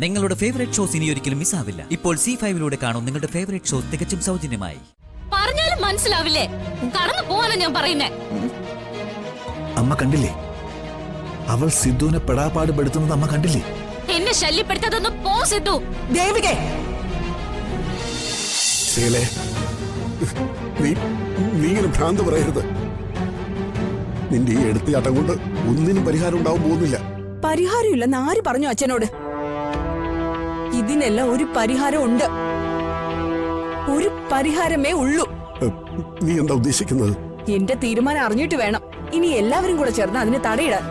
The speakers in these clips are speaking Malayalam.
നിങ്ങളുടെ ഫേവറേറ്റ് ഷോസ് ഇനി ഒരിക്കലും മിസ്സാവില്ല. ഇപ്പോൾ C5 കാണും നിങ്ങളുടെ ഫേവറേറ്റ് ഷോസ് തികച്ചും സൗജന്യമായി. പറഞ്ഞാലും മനസ്സിലാവില്ലേ? കടന്നു പോവാനാ ഞാൻ പറയുന്നേ. അമ്മ കണ്ടില്ലേ, അവൾ സിദ്ധുവിനെ പെടാപ്പാട് പെടുത്തുന്നത് അമ്മ കണ്ടില്ലേ? എന്നെ ശല്യപ്പെടുത്താതൊന്ന് പോ സിദ്ധു. ദേവികേ, നീ ഇങ്ങനെ ഭ്രാന്ത് പറയരുത്. നിന്റെ ഈ എടുത്തിയാട്ടം കൊണ്ട് ഒന്നിനും പരിഹാരം ഉണ്ടാവാൻ പോകുന്നില്ല. പരിഹാരമില്ലെന്ന് ആര് പറഞ്ഞു അച്ഛനോട്? ഇതിനെല്ലാം ഒരു പരിഹാരം ഉണ്ട്. ഒരു പരിഹാരമേ ഉള്ളൂ. നീ എന്താ ഉദ്ദേശിക്കുന്നത്? എന്റെ തീരുമാനം അറിഞ്ഞിട്ട് വേണം ഇനി എല്ലാവരും കൂടെ ചേർന്ന് അതിന് തടയിടാൻ.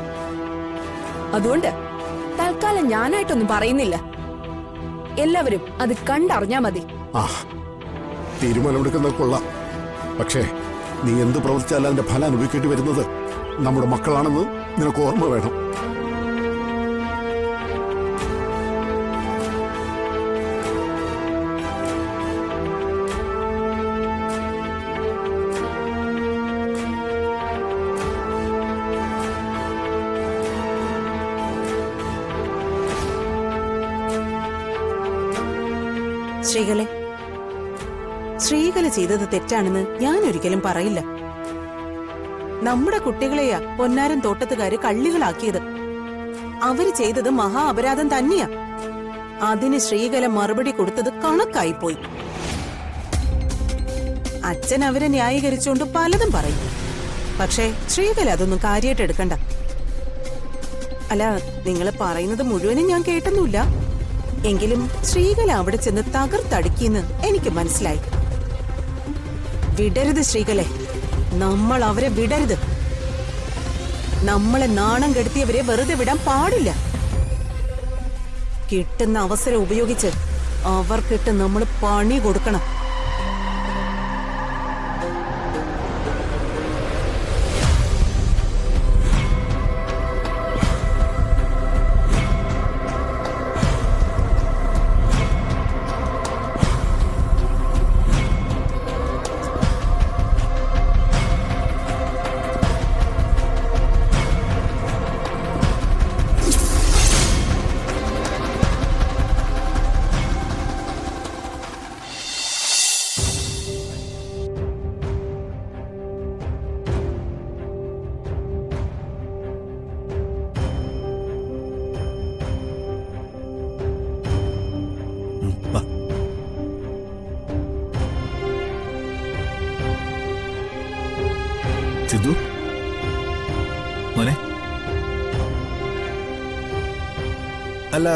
അതുകൊണ്ട് തൽക്കാലം ഞാനായിട്ടൊന്നും പറയുന്നില്ല. എല്ലാവരും അത് കണ്ടറിഞ്ഞാ മതി. ആ, തീരുമാനമെടുക്കുന്നത് കൊള്ളാം. പക്ഷേ നീ എന്ത് പ്രവർത്തിച്ചാലും അതിന്റെ ഫലം അനുഭവിക്കേണ്ടി വരുന്നത് നമ്മുടെ മക്കളാണെന്ന് നിനക്ക് ഓർമ്മ വേണം. ശ്രീകല ചെയ്തത് തെറ്റാണെന്ന് ഞാൻ ഒരിക്കലും പറയില്ല. നമ്മുടെ കുട്ടികളെയാ പൊന്നാരൻ തോട്ടത്തുകാര് കള്ളികളാക്കിയത്. അവര് ചെയ്തത് മഹാ അപരാധം തന്നെയാ. അതിന് ശ്രീകല മറുപടി കൊടുത്തത് കണക്കായിപ്പോയി. അച്ഛൻ അവരെ ന്യായീകരിച്ചുകൊണ്ട് പലതും പറയും. പക്ഷേ ശ്രീകല അതൊന്നും കാര്യമായിട്ട് എടുക്കണ്ട. അല്ല, നിങ്ങൾ പറയുന്നത് മുഴുവനും ഞാൻ കേട്ടൊന്നുമില്ല. എങ്കിലും ശ്രീകല അവിടെ ചെന്ന് തകർത്തടുക്കിയെന്ന് എനിക്ക് മനസ്സിലായി. വിടരുത് ശ്രീകലെ, നമ്മൾ അവരെ വിടരുത്. നമ്മളെ നാണം കെടുത്തിയവരെ വെറുതെ വിടാൻ പാടില്ല. കിട്ടുന്ന അവസരം ഉപയോഗിച്ച് അവർക്കിട്ട് നമ്മൾ പണി കൊടുക്കണം. സിദ്ധു മോനെ, അല്ല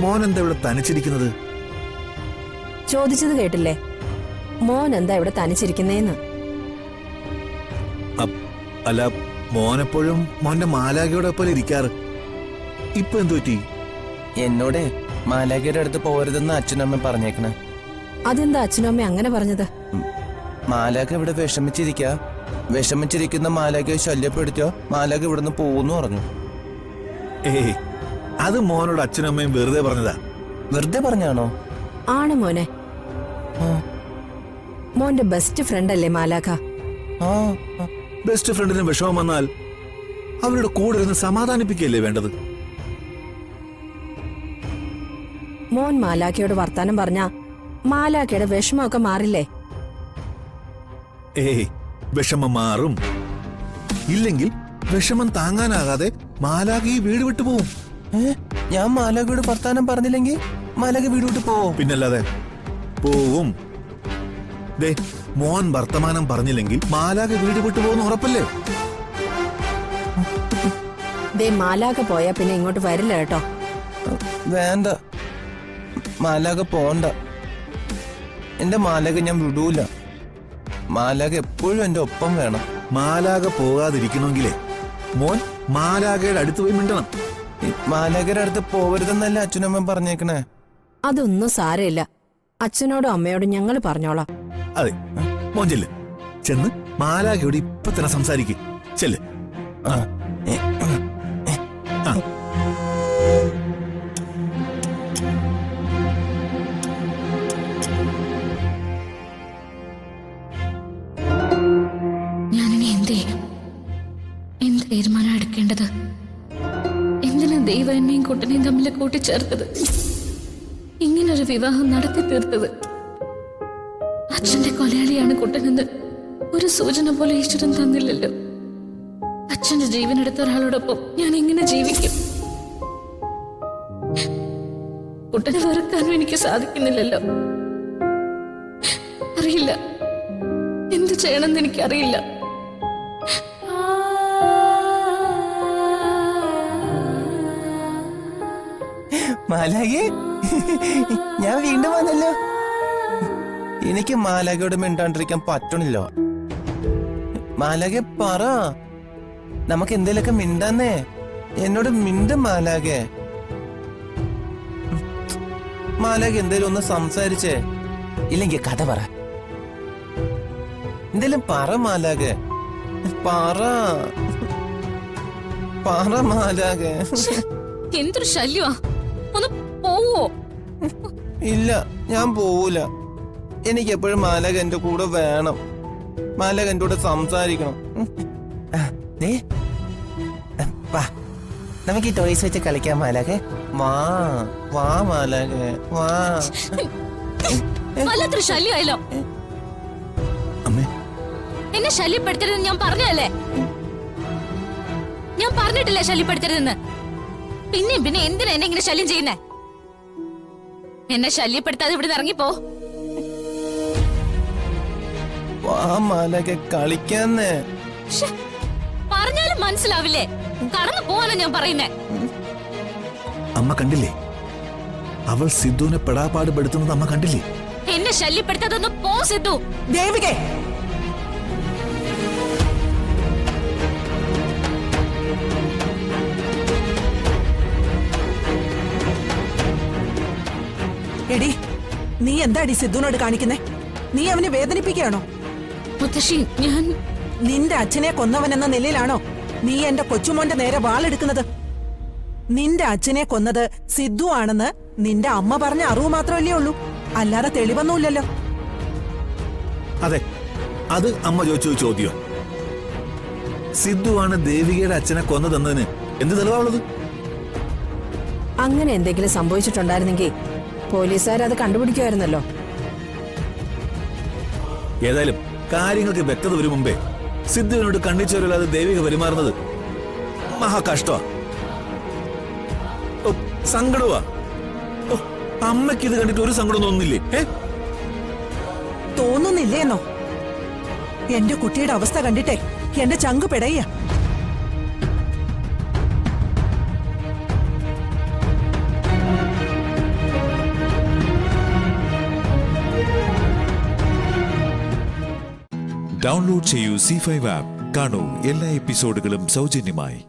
മോൻ എന്താ ഇവിടെ തനിച്ചിരിക്കുന്നത്? ചോദിച്ചത് കേട്ടില്ലേ? മോൻ എന്താ ഇവിടെ തനിച്ചിരിക്കുന്നേന്ന്. അല്ല, മോനെപ്പോഴും മോന്റെ മാലാഖയുടെ പോലെ ഇരിക്കാറ്. ഇപ്പൊ എന്തു പറ്റി? എന്നോടെ മാലാഖയുടെ അടുത്ത് പോകരുതെന്ന് അച്ഛനമ്മ പറഞ്ഞേക്കണേ. അതെന്താ അച്ഛനും അമ്മ അങ്ങനെ പറഞ്ഞത്? മാലാഖ ഇവിടെ വിഷമിച്ചിരിക്കുന്ന മാലാഖയെ ശല്യപ്പെടുത്തിയോ മാലാഖ ഇവിടുന്ന് പോകുന്നു പറഞ്ഞു. ഏയ്, അത് മോനോട് അച്ഛനും അമ്മയും വെറുതെ പറഞ്ഞതാ. വെറുതെ പറഞ്ഞാണോ? ആണ് മോനെ. മോന്റെ ബെസ്റ്റ് ഫ്രണ്ട് അല്ലേ മാലാഖ? ബെസ്റ്റ് ഫ്രണ്ടിന് വിഷമം വന്നാൽ അവരുടെ കൂടെ ഇരുന്ന് സമാധാനിപ്പിക്കുകയല്ലേ വേണ്ടത്? മോൻ മാലാഖയോട് വർത്താനം പറഞ്ഞ മാലാഖയുടെ വിഷമമൊക്കെ മാറില്ലേ? ഏയ്, വിഷമം മാറും. ഇല്ലെങ്കിൽ വിഷമം താങ്ങാനാകാതെ മാലാഖ ഈ വീട് വിട്ടു പോവും. ഞാൻ മാലാഖയോട് വർത്താനം പറഞ്ഞില്ലെങ്കിൽ മാലാഖ വീട് വിട്ട് പോവും. പിന്നല്ലാതെ പോവും. ദേ, മോൻ വർത്തമാനം പറഞ്ഞില്ലെങ്കിൽ മാലാഖ വീട് വിട്ടു പോകുന്ന ഉറപ്പല്ലേ? ദേ, മാലാഖ പോയാ പിന്നെ ഇങ്ങോട്ട് വരില്ല കേട്ടോ. വേണ്ട, മാലാഖ പോണ്ട. എന്റെ മാലാഖ ഞാൻ വിടൂല. മാലാഖ എപ്പോഴും എന്റെ ഒപ്പം വേണം. മാലാഖ പോകാതിരിക്കണമെങ്കിലേ മോൻ മാലാഖയുടെ അടുത്ത് പോയി മിണ്ടണം. മാലാഖയുടെ അടുത്ത് പോവരുതെന്നല്ല അച്ഛനമ്മ പറഞ്ഞേക്കണേ. അതൊന്നും സാരമില്ല. അച്ഛനോടും അമ്മയോടും ഞങ്ങൾ പറഞ്ഞോളാം. അതെ, മോൻ ചെല്ല്. ചെന്ന് മാലാഖയോട് ഇപ്പൊ തന്നെ സംസാരിക്കും. ചെല്ല്. ഞാനിനി എന്ത് ചെയ്യും? എന്ത് തീരുമാനം എടുക്കേണ്ടത്? എന്തിനാ ദൈവം എന്നെയും കുട്ടനെയും തമ്മിൽ കൂട്ടിച്ചേർത്തത്? ഇങ്ങനൊരു വിവാഹം നടത്തി തീർത്തത്. അച്ഛന്റെ കൊലയാളിയാണ് കുട്ടനെന്ന് ഒരു സൂചന പോലെ ഈശ്വരൻ തന്നില്ലല്ലോ. അച്ഛന്റെ ജീവനെടുത്ത ഒരാളോടൊപ്പം ഞാൻ എങ്ങനെ ജീവിക്കും? കുട്ടനെ വെറുക്കാനും എനിക്ക് സാധിക്കുന്നില്ലല്ലോ. അറിയില്ല എന്ത് ചെയ്യണമെന്ന് എനിക്കറിയില്ല. മാലാകെ, ഞാൻ വീണ്ടും വന്നല്ലോ. എനിക്ക് മാലാകയോട് മിണ്ടാണ്ടിരിക്കാൻ പറ്റണില്ല. മാലാകെ പറ, നമുക്ക് എന്തേലൊക്കെ മിണ്ടാന്നേ. എന്നോട് മിണ്ടും മാലാകെ. മാലാകെ എന്തേലും ഒന്ന് സംസാരിച്ചേ, ഇല്ലെങ്കിൽ കഥ പറ. എന്തേലും പറ മാലാകെ, പറ പറ മാലാകെ. എന്തൊരു ശല്യമാ, ഒന്ന് പോവോ? ഇല്ല, ഞാൻ പോവൂല. എനിക്ക് എപ്പോഴും മാലാക എന്റെ കൂടെ വേണം. മാലാക എന്റെ കൂടെ സംസാരിക്കണം. വാ, നമുക്ക് ഈ ടോയ്സ് വെച്ച് കളിക്കാം മാലാകെ. വാ വാ മാലാകെ, വാ. വല്ലാത്തൊരു ശല്യമായല്ലോ. അമ്മേ, എന്നെ ശല്യപ്പെടുത്തരുതെന്ന് ഞാൻ പറഞ്ഞതല്ലേ? ഞാൻ പറഞ്ഞിട്ടില്ലേ ശല്യപ്പെടുത്തരുതെന്ന്? പിന്നെ എന്തിനാ എന്നെ ഇങ്ങനെ ശല്യം ചെയ്യുന്നേ? എന്നെ ശല്യപ്പെടുത്താതെ ഇവിടെ ഇറങ്ങിപ്പോ. വാ മാലാകെ, കളിക്കാന്നേ. പറഞ്ഞാലും മനസ്സിലാവില്ലേ? കടന്നു പോവാനാ ഞാൻ പറയുന്നേ. അമ്മ കണ്ടില്ലേ? അവൾ സിദ്ധുവിനെ പെടാപ്പാട് പെടുത്തുന്നത് അമ്മ കണ്ടില്ലേ? എന്നെ ശല്യപ്പെടുത്താതൊന്ന് പോ സിദ്ധു. ദേവികേ, എടി, നീ എന്താടി സിദ്ധുവിനോട് കാണിക്കുന്നേ? നീ അവനെ വേദനിപ്പിക്കുകയാണോ? മുത്തശ്ശി, ഞാൻ നിന്റെ അച്ഛനെ കൊന്നവനെന്ന നിലയിലാണോ നീ എന്റെ കൊച്ചുമോന്റെ നേരെ വാളെടുക്കുന്നത്? നിന്റെ അച്ഛനെ കൊന്നത് സിദ്ധു ആണെന്ന് നിന്റെ അമ്മ പറഞ്ഞ അറിവ് മാത്രമല്ലേ ഉള്ളൂ, അല്ലാതെ തെളിവൊന്നുമില്ലല്ലോ. അതെ, അത് അമ്മ ചോദിച്ചു ചോദ്യം. സിദ്ധുവാണ് ദേവികയുടെ അച്ഛനെ കൊന്നതെന്നതിന് എന്ത് തെളിവാണുള്ളത്? അങ്ങനെ എന്തെങ്കിലും സംഭവിച്ചിട്ടുണ്ടായിരുന്നെങ്കിൽ പോലീസുകാർ അത് കണ്ടുപിടിക്കുമായിരുന്നല്ലോ. ഏതായാലും കാര്യങ്ങൾക്ക് വ്യക്തത വരും മുമ്പേ സിദ്ധുവിനോട് കണ്ണിച്ചോരല്ലാതെ ദേവിക പെരുമാറുന്നത് മഹാകഷ്ടമാ, സങ്കടമാ. അമ്മയ്ക്ക് ഇത് കണ്ടിട്ട് ഒരു സങ്കടം തോന്നുന്നില്ലേ? തോന്നുന്നില്ലേന്നോ? എന്റെ കുട്ടിയുടെ അവസ്ഥ കണ്ടിട്ടേ എന്റെ ചങ്കു പിടയ്യ. ഡൗൺലോഡ് ചെയ്യൂ C5 ആപ്പ്. കാണൂ എല്ലാ എപ്പിസോഡുകളും സൗജന്യമായി.